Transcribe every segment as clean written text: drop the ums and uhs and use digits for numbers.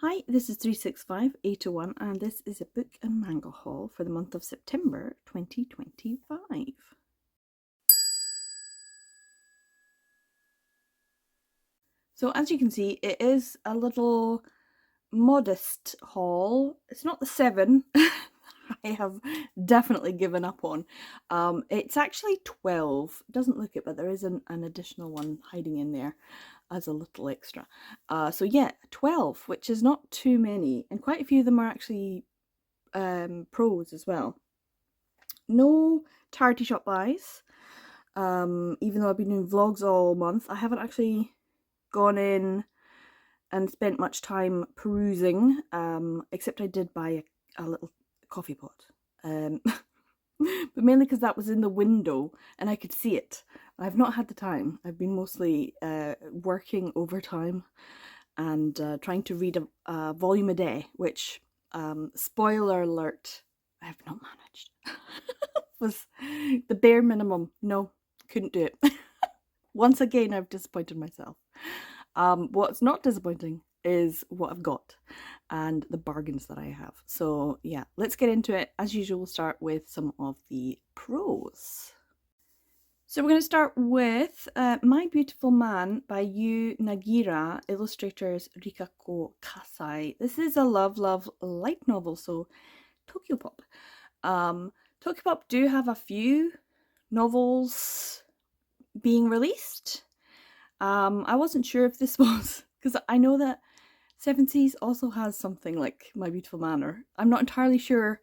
Hi, this is 365801 and this is a book and manga haul for the month of September 2025. So as you can see, it is a little modest haul. It's not the 7 I have definitely given up on. It's actually 12. Doesn't look it, but there is an additional one hiding in there as a little extra. So yeah, 12, which is not too many, and quite a few of them are actually prose as well. No charity shop buys. Even though I've been doing vlogs all month, I haven't actually gone in and spent much time perusing, except I did buy a little coffee pot. But mainly because that was in the window and I could see it. I've not had the time. I've been mostly working overtime and trying to read a volume a day, which, spoiler alert, I have not managed. Was the bare minimum. No, couldn't do it. Once again, I've disappointed myself. What's not disappointing is what I've got and the bargains that I have. So yeah, let's get into it. As usual, we'll start with some of the prose. So we're going to start with My Beautiful Man by Yu Nagira, illustrators Rikako Kasai. This is a love light novel, so Tokyopop. Tokyopop do have a few novels being released. I wasn't sure if this was, because I know that Seven Seas also has something like My Beautiful Man. I'm not entirely sure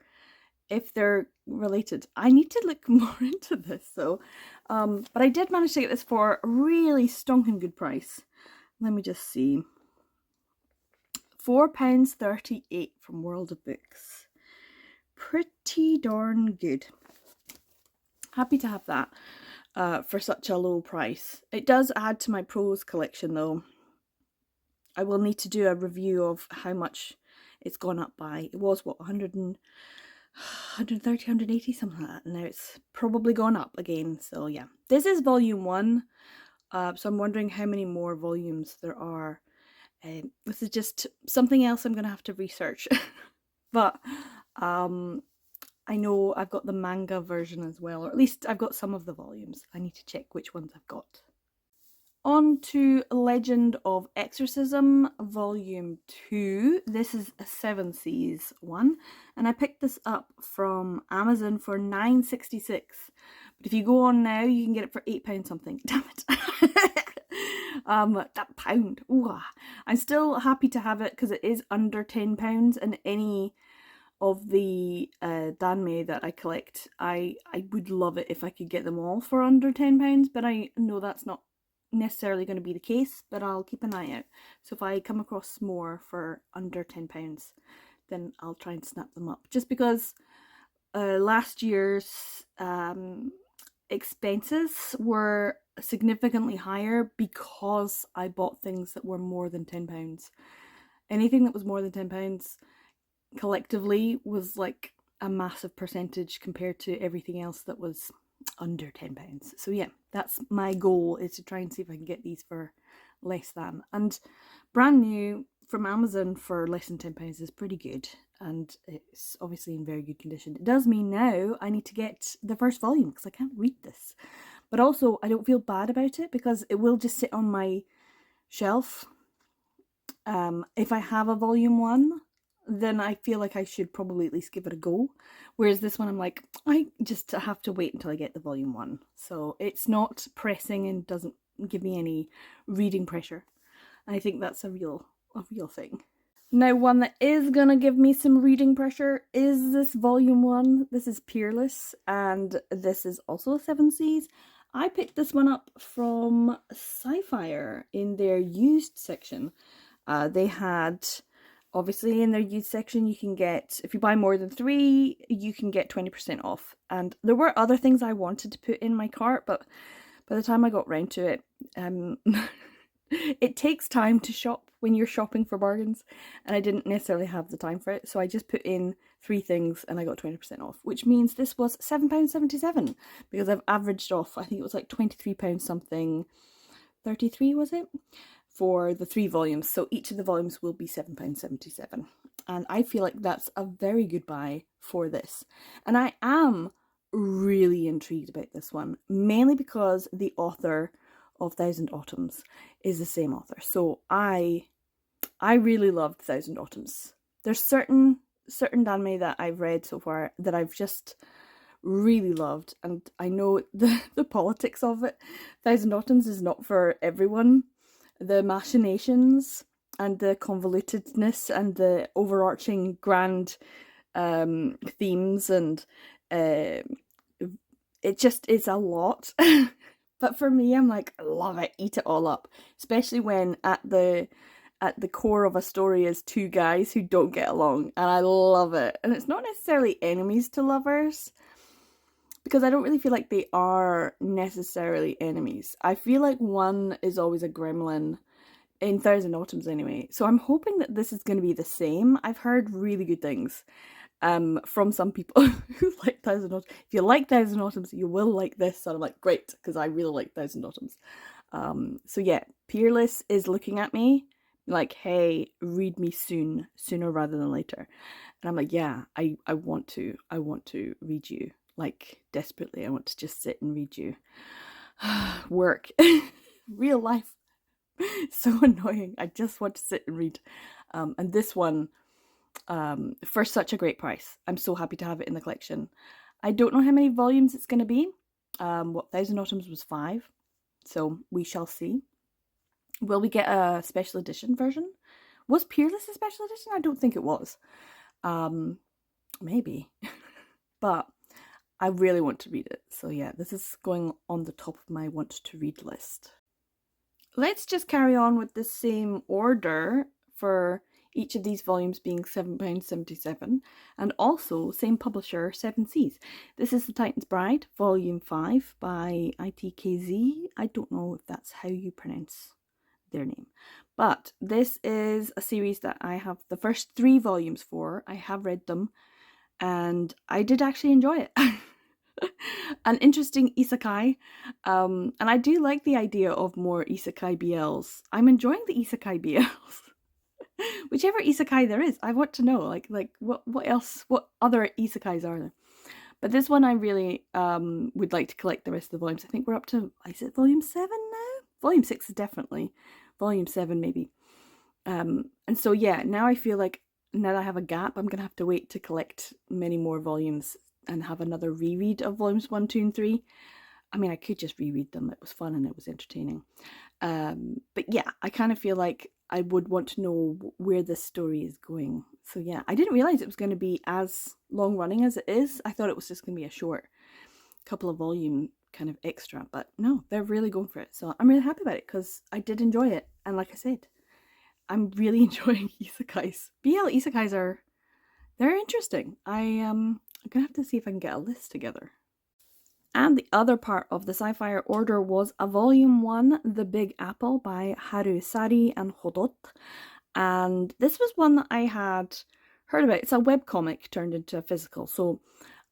if they're related. I need to look more into this, so but I did manage to get this for a really stonking good price. Let me just see. £4.38 from World of Books. Pretty darn good. Happy to have that for such a low price. It does add to my prose collection though. I will need to do a review of how much it's gone up by. It was what, 130, 180, something like that. Now it's probably gone up again. So yeah, this is volume 1. So I'm wondering how many more volumes there are. This is just something else I'm going to have to research. But I know I've got the manga version as well, or at least I've got some of the volumes. I need to check which ones I've got. On to Legend of Exorcism, Volume 2. This is a Seven Seas one, and I picked this up from Amazon for $9.66. But if you go on now, you can get it for £8 something. Damn it. That pound. Ooh, I'm still happy to have it because it is under £10, and any of the danme that I collect, I would love it if I could get them all for under £10, but I know that's not necessarily going to be the case, but I'll keep an eye out. So if I come across more for under £10, then I'll try and snap them up, just because last year's expenses were significantly higher because I bought things that were more than £10. Anything that was more than £10 collectively was like a massive percentage compared to everything else that was under £10. So yeah, that's my goal, is to try and see if I can get these for less than. And brand new from Amazon for less than £10 is pretty good, and it's obviously in very good condition. It does mean now I need to get the first volume because I can't read this, but also I don't feel bad about it because it will just sit on my shelf. If I have a volume 1, then I feel like I should probably at least give it a go. Whereas this one, I'm like, I just have to wait until I get the volume 1. So it's not pressing and doesn't give me any reading pressure. And I think that's a real thing. Now, one that is gonna give me some reading pressure is this volume 1. This is Peerless, and this is also Seven Seas. I picked this one up from Sci-Fi in their used section. They had, obviously in their used section, you can get, if you buy more than 3, you can get 20% off. And there were other things I wanted to put in my cart, but by the time I got round to it, it takes time to shop when you're shopping for bargains, and I didn't necessarily have the time for it. So I just put in 3 things and I got 20% off, which means this was £7.77 because I've averaged off, I think it was like £23 something, 33 was it? for the 3 volumes. So each of the volumes will be £7.77. And I feel like that's a very good buy for this. And I am really intrigued about this one, mainly because the author of Thousand Autumns is the same author. So I really loved Thousand Autumns. There's certain anime that I've read so far that I've just really loved, and I know the politics of it. Thousand Autumns is not for everyone. The machinations and the convolutedness and the overarching grand themes and it's a lot. But for me, I'm like, I love it, eat it all up. Especially when at the core of a story is 2 guys who don't get along, and I love it. And it's not necessarily enemies to lovers, because I don't really feel like they are necessarily enemies. I feel like one is always a gremlin, in Thousand Autumns anyway. So I'm hoping that this is going to be the same. I've heard really good things from some people who like Thousand Autumns. If you like Thousand Autumns, you will like this. And I'm like, great, because I really like Thousand Autumns. So yeah, Peerless is looking at me like, hey, read me sooner rather than later. And I'm like, yeah, I want to read you, like, desperately. I want to just sit and read you. Work. Real life. So annoying. I just want to sit and read. And this one, for such a great price. I'm so happy to have it in the collection. I don't know how many volumes it's going to be. Thousand Autumns was 5. So we shall see. Will we get a special edition version? Was Peerless a special edition? I don't think it was. Maybe. But I really want to read it. So yeah, this is going on the top of my want to read list. Let's just carry on with the same order for each of these volumes being £7.77, and also same publisher, 7 Seas. This is The Titan's Bride, Volume 5 by ITKZ. I don't know if that's how you pronounce their name, but this is a series that I have the first 3 volumes for. I have read them, and I did actually enjoy it. An interesting isekai, and I do like the idea of more isekai BLs. I'm enjoying the isekai BLs. Whichever isekai there is, I want to know, like what else, what other isekais are there? But this one I really would like to collect the rest of the volumes. I think we're up to, is it volume 7 now? Volume 6 is definitely. Volume 7 maybe. And so yeah, now I feel like now that I have a gap, I'm gonna have to wait to collect many more volumes and have another reread of volumes 1, 2, and 3. I mean, I could just reread them. It was fun and it was entertaining. But yeah, I kind of feel like I would want to know where this story is going. So yeah, I didn't realize it was going to be as long running as it is. I thought it was just going to be a short couple of volume kind of extra, but no, they're really going for it. So I'm really happy about it because I did enjoy it. And like I said, I'm really enjoying isekais. BL isekais they're interesting. I'm gonna have to see if I can get a list together. And the other part of the Sci-Fi order was a volume 1, The Big Apple by Haru Sari and Hodot. And this was one that I had heard about. It's a webcomic turned into a physical. So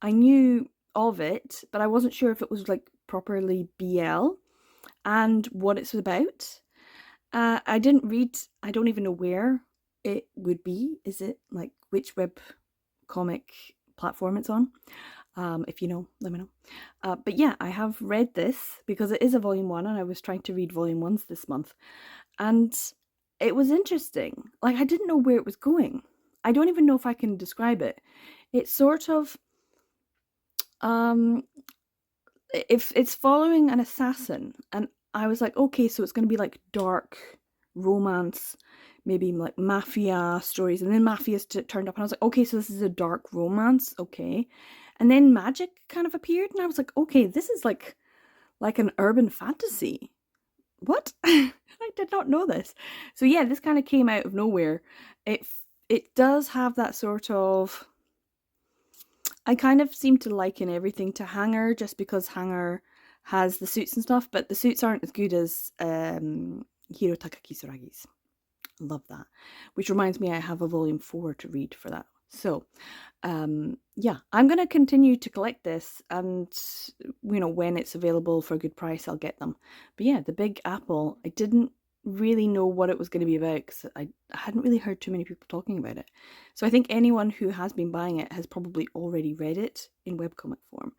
I knew of it, but I wasn't sure if it was like properly BL and what it's about. I didn't read, I don't even know where it would be. Is it like which web comic platform it's on? If you know, let me know. But yeah, I have read this because it is a volume 1 and I was trying to read volume 1s this month. And it was interesting. Like, I didn't know where it was going. I don't even know if I can describe it. It's sort of, if it's following an assassin, and I was like, okay, so it's going to be like dark romance, maybe like mafia stories, and then mafia's turned up, and I was like, okay, so this is a dark romance, okay. And then magic kind of appeared, and I was like, okay, this is like an urban fantasy. What? I did not know this. So yeah, this kind of came out of nowhere. It does have that sort of, I kind of seem to liken everything to Hanger, just because Hanger has the suits and stuff, but the suits aren't as good as Hirotaka Kisuragi's. Love that. Which reminds me, I have a volume 4 to read for that. So, yeah, I'm going to continue to collect this, and, you know, when it's available for a good price, I'll get them. But yeah, The Big Apple, I didn't really know what it was going to be about because I hadn't really heard too many people talking about it. So I think anyone who has been buying it has probably already read it in webcomic form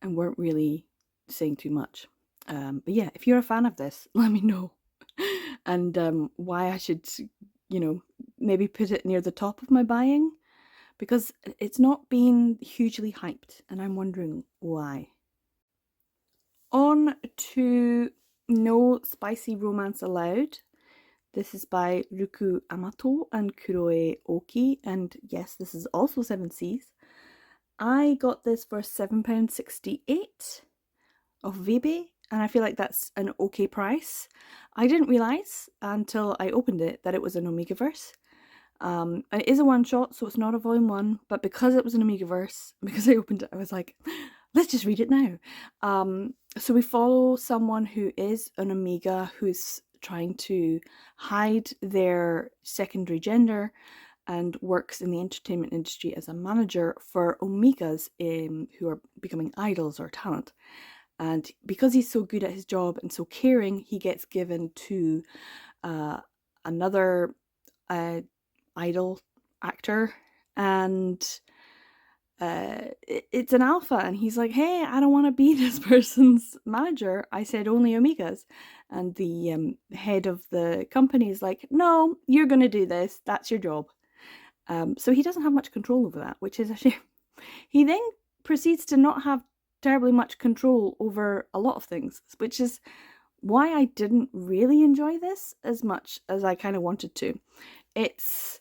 and weren't really saying too much. But yeah, if you're a fan of this, let me know. And why I should, maybe put it near the top of my buying, because it's not been hugely hyped and I'm wondering why. On to No Spicy Romance Allowed. This is by Ruku Amato and Kuroe Oki, and yes, this is also 7Cs. I got this for £7.68 of Vebe, and I feel like that's an okay price. I didn't realise until I opened it that it was an Omegaverse. And it is a one-shot, so it's not a volume 1, but because it was an Omegaverse, because I opened it, I was like, let's just read it now. So we follow someone who is an Omega who's trying to hide their secondary gender and works in the entertainment industry as a manager for Omegas who are becoming idols or talent. And because he's so good at his job and so caring, he gets given to another idol actor, and it's an alpha, and he's like, hey, I don't want to be this person's manager, I said only Omegas. And the head of the company is like, no, you're going to do this, that's your job. So he doesn't have much control over that, which is a shame. He then proceeds to not have terribly much control over a lot of things, which is why I didn't really enjoy this as much as I kind of wanted to. It's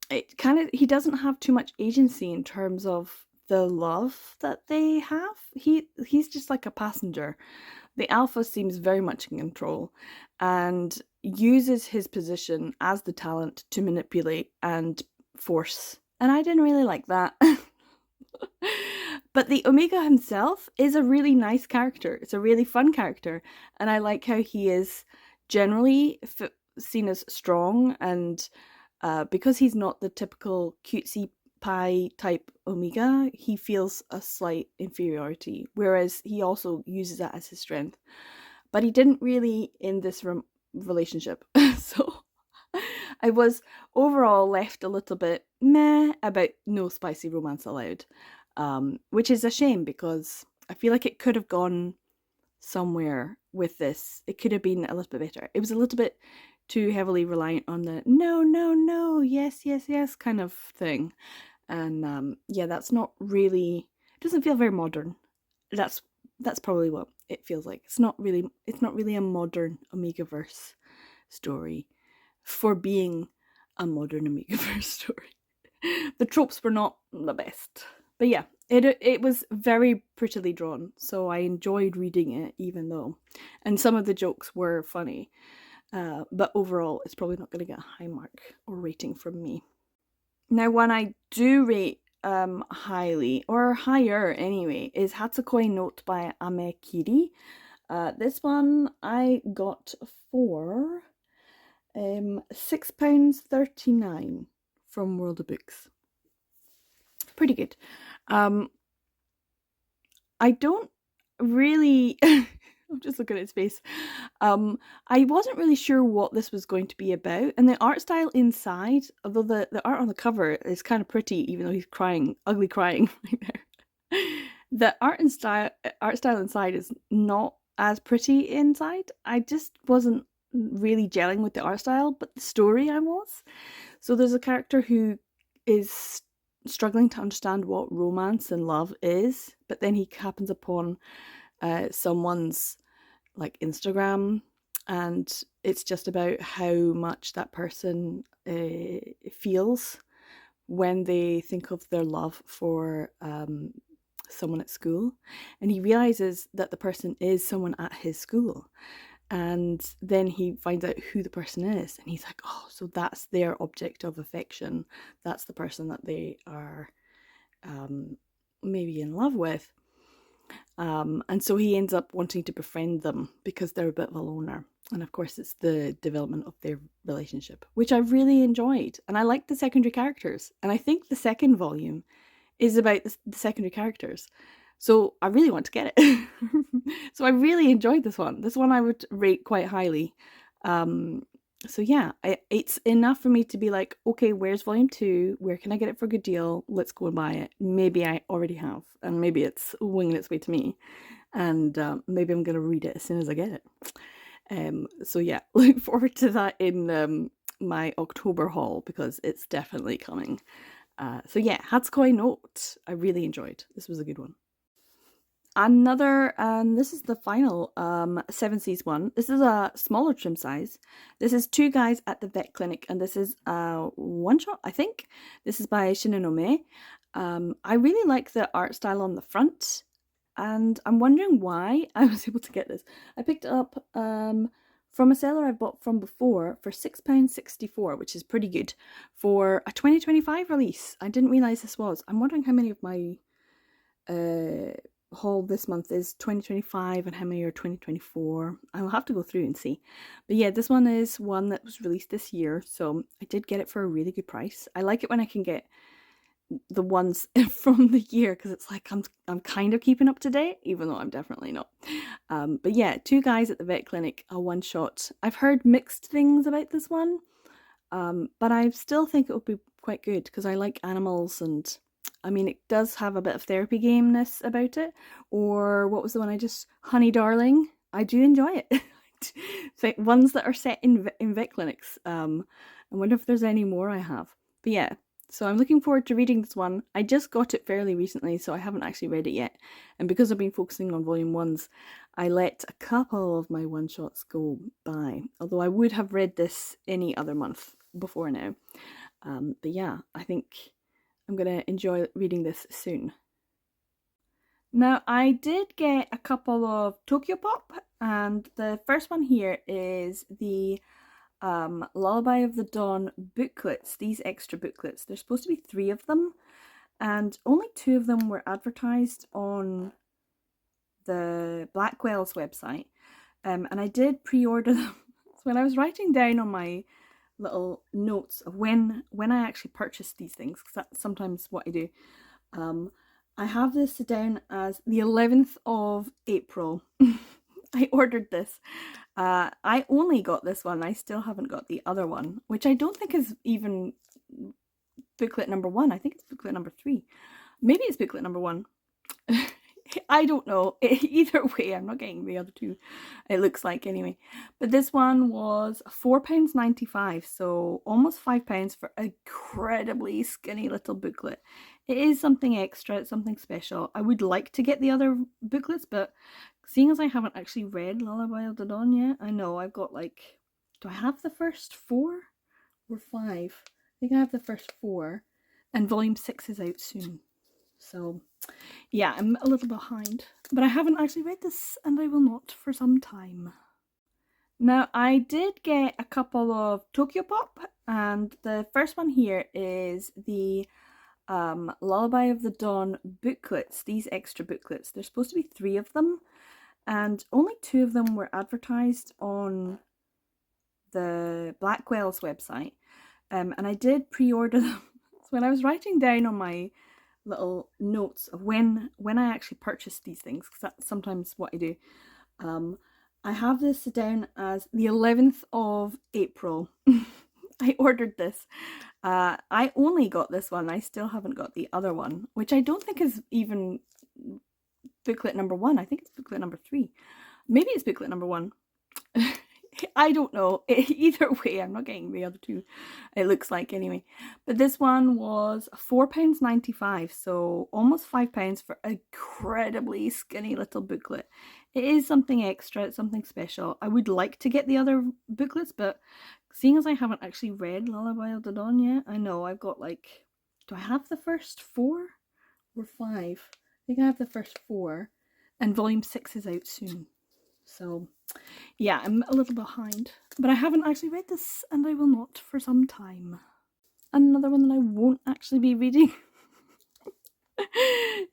he doesn't have too much agency in terms of the love that they have. He's just like a passenger. The alpha seems very much in control and uses his position as the talent to manipulate and force. And I didn't really like that. But the Omega himself is a really nice character. It's a really fun character. And I like how he is generally seen as strong, and because he's not the typical cutesy pie type Omega, he feels a slight inferiority, whereas he also uses that as his strength. But he didn't really in this relationship. So I was overall left a little bit meh about No Spicy Romance Allowed, which is a shame because I feel like it could have gone somewhere with this. It could have been a little bit better. It was a little bit too heavily reliant on the no, yes, kind of thing. And yeah, that's not really, it doesn't feel very modern. That's probably what it feels like. It's not really a modern Omegaverse story for being a modern Omegaverse story. The tropes were not the best. But yeah, it was very prettily drawn, so I enjoyed reading it, even though, and some of the jokes were funny. But overall, it's probably not going to get a high mark or rating from me. Now, one I do rate highly, or higher anyway, is Hatsukoi Note by Ame Kiri. This one I got for £6.39 from World of Books. Pretty good. I don't really... I'm just looking at his face. I wasn't really sure what this was going to be about, and the art style inside, although the art on the cover is kind of pretty, even though he's crying, ugly crying right there. The art style inside is not as pretty inside. I just wasn't really gelling with the art style, but the story I was. So there's a character who is struggling to understand what romance and love is, but then he happens upon someone's like Instagram, and it's just about how much that person feels when they think of their love for someone at school, and he realizes that the person is someone at his school, and then he finds out who the person is, and he's like, oh, so that's their object of affection, that's the person that they are maybe in love with. And so he ends up wanting to befriend them because they're a bit of a loner. And of course, it's the development of their relationship, which I really enjoyed. And I liked the secondary characters. And I think the second volume is about the secondary characters. So I really want to get it. So I really enjoyed this one. This one I would rate quite highly. Um, so yeah, it's enough for me to be like, okay, where's volume 2? Where can I get it for a good deal? Let's go and buy it. Maybe I already have, and maybe it's winging its way to me, and maybe I'm gonna read it as soon as I get it. So yeah, look forward to that in my October haul because it's definitely coming. So yeah, Hatsukoi Note, I really enjoyed. This was a good one. Another, this is the final 7Cs one. This is a smaller trim size. This is Two Guys at the Vet Clinic, and this is one shot, I think. This is by Shinonome. I really like the art style on the front, and I'm wondering why I was able to get this. I picked it up from a seller I bought from before for £6.64, which is pretty good for a 2025 release. I didn't realise this was. I'm wondering how many of my haul this month is 2025 and how many are 2024. I'll have to go through and see. But yeah, this one is one that was released this year, so I did get it for a really good price. I like it when I can get the ones from the year because it's like I'm kind of keeping up to date, even though I'm definitely not. But yeah, Two Guys at the Vet Clinic, a one shot. I've heard mixed things about this one, but I still think it will be quite good because I like animals, and I mean it does have a bit of therapy gameness about it. Or what was the one I just Honey Darling? I do enjoy it. So ones that are set in vet clinics. I wonder if there's any more I have. But yeah, so I'm looking forward to reading this one. I just got it fairly recently, so I haven't actually read it yet. And because I've been focusing on volume ones, I let a couple of my one shots go by. Although I would have read this any other month before now. But yeah, I think I'm going to enjoy reading this soon. Now, I did get a couple of Tokyo Pop, and the first one here is the Lullaby of the Dawn booklets, these extra booklets. There's supposed to be 3 of them, and only 2 of them were advertised on the Blackwell's website, and I did pre-order them. So when I was writing down on my little notes of when I actually purchased these things, because that's sometimes what I do, I have this down as the 11th of April. I ordered this. I only got this one. I still haven't got the other one, which I don't think is even booklet number 1. I think it's booklet number 3. Maybe it's booklet number 1. I don't know. Either way, I'm not getting the other 2, it looks like, anyway. But this one was £4.95, so almost £5 for an incredibly skinny little booklet. It is something extra, it's something special. I would like to get the other booklets, but seeing as I haven't actually read Lullaby of the Dawn yet, I know I've got like, do I have the first 4 or 5? I think I have the first 4, and volume 6 is out soon. So yeah, I'm a little behind, but I haven't actually read this, and I will not for some time. Now, I did get a couple of Tokyo Pop, and the first one here is the Lullaby of the Dawn booklets, these extra booklets. There's supposed to be 3 of them, and only 2 of them were advertised on the Blackwell's website, and I did pre-order them. So when I was writing down on my little notes of when I actually purchased these things, because that's sometimes what I do, I have this down as the 11th of April. I ordered this. I only got this one. I still haven't got the other one, which I don't think is even booklet number 1. I think it's booklet number 3. Maybe it's booklet number 1. I don't know. Either way, I'm not getting the other 2, it looks like, anyway. But this one was £4.95, so almost £5 for an incredibly skinny little booklet. It is something extra, it's something special. I would like to get the other booklets, but seeing as I haven't actually read Lullaby of the Dawn yet, I know I've got like, do I have the first 4 or 5? I think I have the first 4, and volume 6 is out soon. So yeah, I'm a little behind, but I haven't actually read this, and I will not for some time. Another one that I won't actually be reading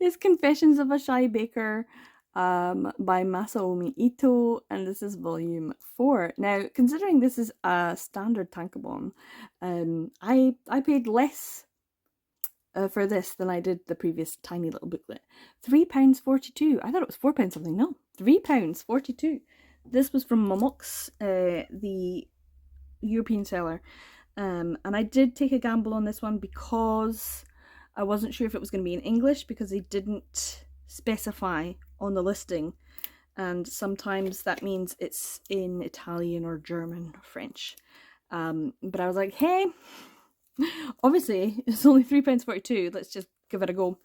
is Confessions of a Shy Baker by Masaomi Ito, and this is volume 4. Now, considering this is a standard tankobon, I paid less for this than I did the previous tiny little booklet. £3.42. I thought it was £4 something. No, £3.42. This was from Momox, the European seller. And I did take a gamble on this one because I wasn't sure if it was going to be in English, because they didn't specify on the listing. And sometimes that means it's in Italian or German or French. But I was like, hey, obviously it's only £3.42. Let's just give it a go.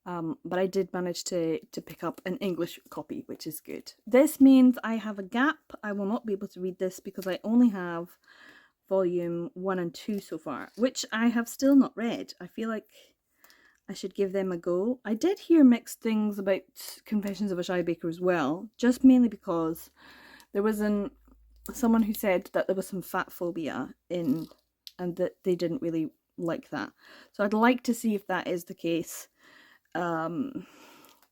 But I did manage to pick up an English copy, which is good. This means I have a gap. I will not be able to read this because I only have volume 1 and 2 so far, which I have still not read. I feel like I should give them a go. I did hear mixed things about Confessions of a Shy Baker as well, just mainly because there was someone who said that there was some fat phobia in, and that they didn't really like that. So I'd like to see if that is the case, because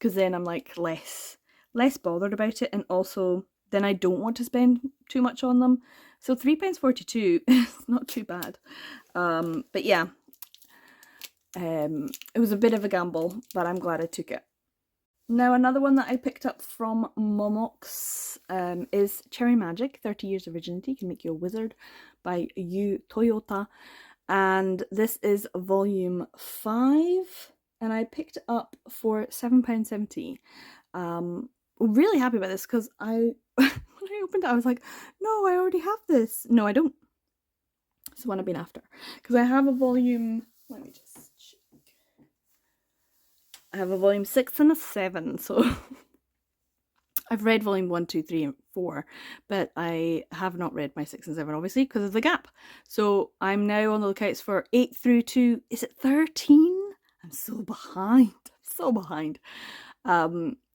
then I'm like less bothered about it, and also then I don't want to spend too much on them. So £3.42 is not too bad. But yeah, it was a bit of a gamble, but I'm glad I took it. Now, another one that I picked up from Momox is Cherry Magic, 30 Years of Virginity Can Make You a Wizard by Yu Toyota. And this is volume 5, and I picked it up for £7.70. Really happy about this because when I opened it, I was like, no, I already have this. No, I don't. It's the one I've been after. Because I have a volume, let me just check. I have a volume 6 and a 7, so I've read volume 1, 2, 3, and 4, but I have not read my 6 and 7, obviously, because of the gap. So I'm now on the lookouts for 8 through to, is it 13? I'm so behind.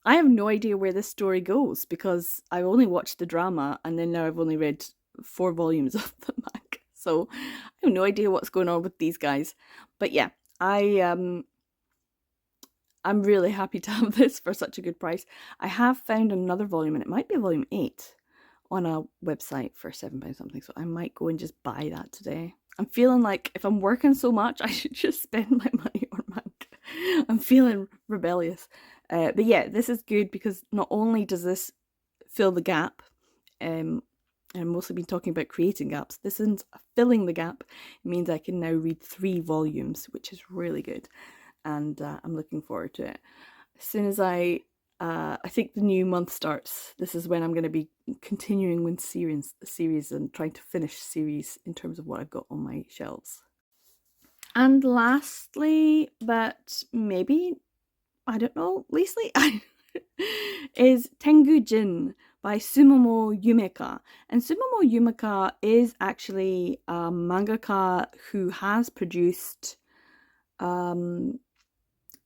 I have no idea where this story goes because I only watched the drama and then now I've only read 4 volumes of the manga. So I have no idea what's going on with these guys. But yeah, I'm really happy to have this for such a good price. I have found another volume, and it might be volume 8 on a website for £7 something. So I might go and just buy that today. I'm feeling like if I'm working so much, I should just spend my money on manga. I'm feeling rebellious. But yeah, this is good because not only does this fill the gap, and I've mostly been talking about creating gaps, this is filling the gap. It means I can now read 3 volumes, which is really good. And I'm looking forward to it. As soon as I think the new month starts, this is when I'm going to be continuing with series and trying to finish series in terms of what I've got on my shelves. And lastly, but maybe, I don't know, leastly, is Tengu Jin by Sumomo Yumeka. And Sumomo Yumeka is actually a mangaka who has produced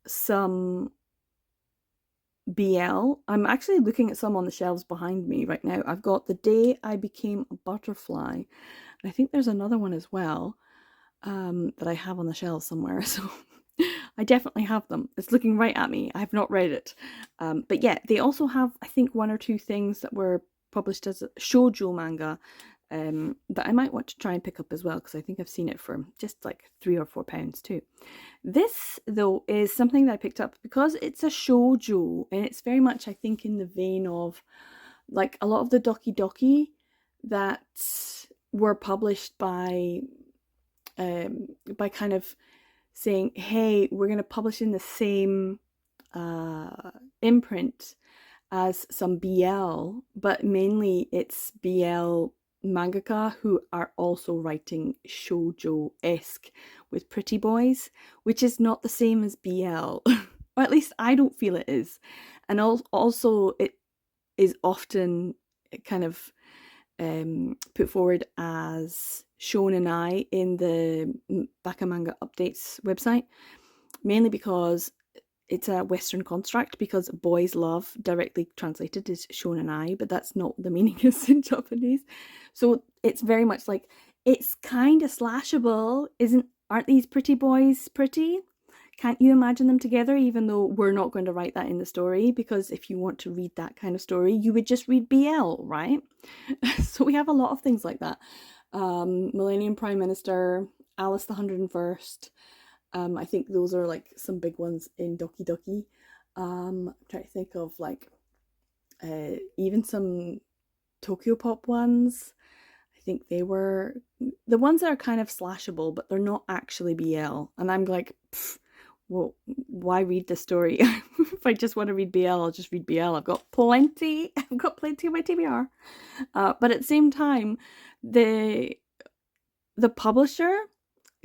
some BL. I'm actually looking at some on the shelves behind me right now. I've got The Day I Became a Butterfly, and I think there's another one as well that I have on the shelves somewhere. So I definitely have them. It's looking right at me. I have not read it. But yeah, they also have, I think, 1 or 2 things that were published as a shoujo manga that I might want to try and pick up as well, because I think I've seen it for just like £3 or £4 too. This, though, is something that I picked up because it's a shoujo, and it's very much, I think, in the vein of like a lot of the doki doki that were published by kind of saying, hey, we're going to publish in the same imprint as some BL, but mainly it's BL mangaka who are also writing shoujo-esque with pretty boys, which is not the same as BL, or at least I don't feel it is. And also it is often kind of put forward as shonen ai in the Bakamanga Updates website, mainly because it's a Western construct, because boys love directly translated is shonen ai, but that's not the meaning is in Japanese. So it's very much like, it's kind of slashable, aren't these pretty boys pretty? Can't you imagine them together? Even though we're not going to write that in the story, because if you want to read that kind of story, you would just read BL, right? So we have a lot of things like that. Millennium Prime Minister, Alice the 101st, I think those are like some big ones in Doki Doki. I'm trying to think of like even some Tokyo Pop ones. I think they were the ones that are kind of slashable, but they're not actually BL. And I'm like, well, why read the story? If I just want to read BL, I'll just read BL. I've got plenty. I've got plenty of my TBR. But at the same time, the publisher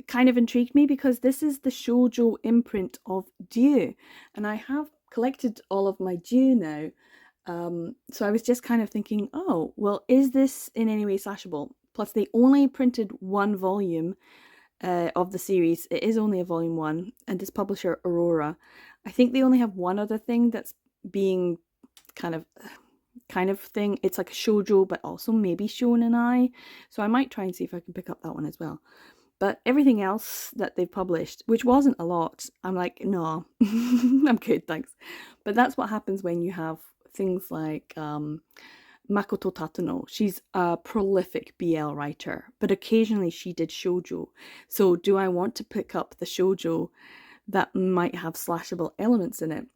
kind of intrigued me because this is the shoujo imprint of Dieu, and I have collected all of my Dieu now. So I was just kind of thinking, oh, well, is this in any way slashable? Plus, they only printed one volume of the series. It is only a volume 1, and this publisher, Aurora, I think they only have one other thing that's being kind of thing. It's like a shoujo, but also maybe shonen ai. So I might try and see if I can pick up that one as well. But everything else that they've published, which wasn't a lot, I'm like, no, I'm good, thanks. But that's what happens when you have things like Makoto Tatano. She's a prolific BL writer, but occasionally she did shoujo. So do I want to pick up the shoujo that might have slashable elements in it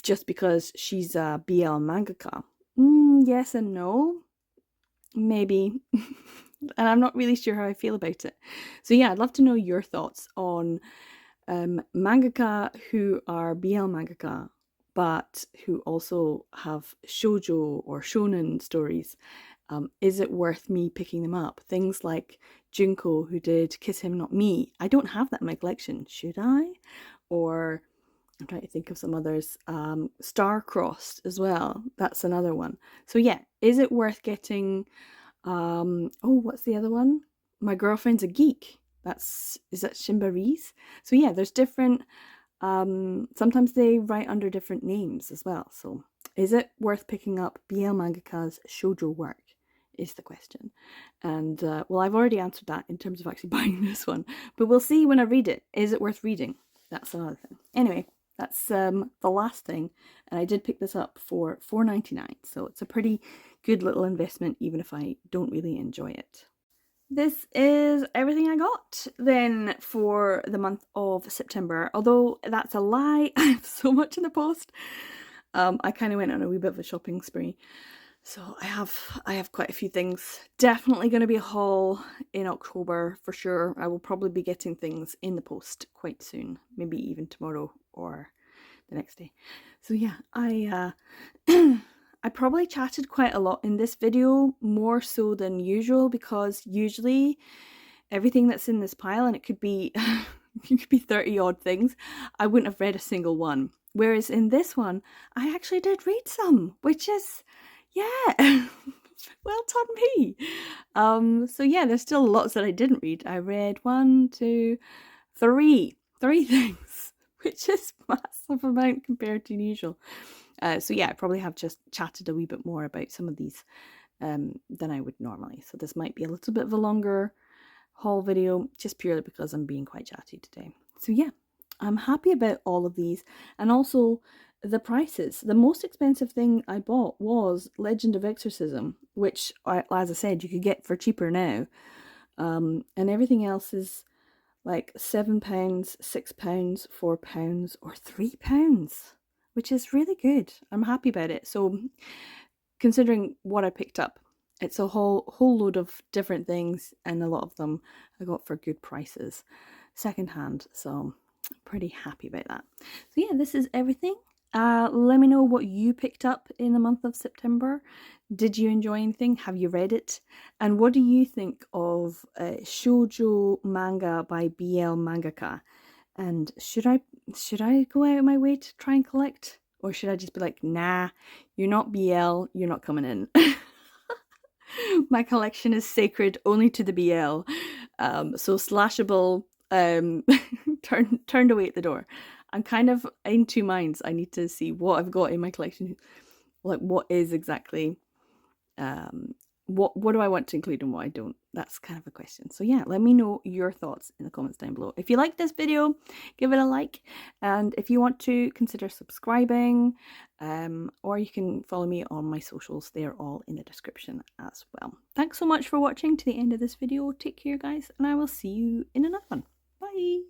just because she's a BL mangaka? Yes and no. Maybe. And I'm not really sure how I feel about it. So yeah, I'd love to know your thoughts on mangaka who are BL mangaka, but who also have shoujo or shonen stories. Is it worth me picking them up? Things like Junko, who did Kiss Him Not Me. I don't have that in my collection. Should I? Or I'm trying to think of some others. Star-Crossed as well. That's another one. So yeah, is it worth getting... what's the other one? My Girlfriend's a Geek. Is that Shimbaris? So yeah, there's different, sometimes they write under different names as well. So is it worth picking up BL mangaka's shoujo work is the question. And well, I've already answered that in terms of actually buying this one, but we'll see when I read it. Is it worth reading? That's another thing. Anyway, that's the last thing, and I did pick this up for $4.99, so it's a pretty good little investment even if I don't really enjoy it. This is everything I got then for the month of September, although that's a lie. I have so much in the post. I kind of went on a wee bit of a shopping spree. So I have quite a few things. Definitely going to be a haul in October for sure. I will probably be getting things in the post quite soon, maybe even tomorrow or the next day. So yeah, I probably chatted quite a lot in this video, more so than usual, because usually everything that's in this pile, and it could be it could be 30 odd things, I wouldn't have read a single one. Whereas in this one, I actually did read some, which is, yeah, well done me. So yeah, there's still lots that I didn't read. I read 1, 2, 3 things, which is massive amount compared to usual. So yeah, I probably have just chatted a wee bit more about some of these than I would normally. So this might be a little bit of a longer haul video, just purely because I'm being quite chatty today. So yeah, I'm happy about all of these, and also the prices. The most expensive thing I bought was Legend of Exorcism, which, as I said, you could get for cheaper now. And everything else is like £7, £6, £4, or £3, which is really good. I'm happy about it. So considering what I picked up, it's a whole load of different things, and a lot of them I got for good prices, secondhand. So I'm pretty happy about that. So yeah, this is everything. Let me know what you picked up in the month of September. Did you enjoy anything? Have you read it? And what do you think of shoujo manga by BL mangaka? And should I go out of my way to try and collect? Or should I just be like, nah, you're not BL, you're not coming in. My collection is sacred only to the BL. So slashable, turned away at the door. I'm kind of in two minds. I need to see what I've got in my collection. Like, what is exactly, what do I want to include and what I don't? That's kind of a question. So yeah, let me know your thoughts in the comments down below. If you like this video, give it a like. And if you want to, consider subscribing, or you can follow me on my socials. They're all in the description as well. Thanks so much for watching to the end of this video. Take care, guys, and I will see you in another one. Bye!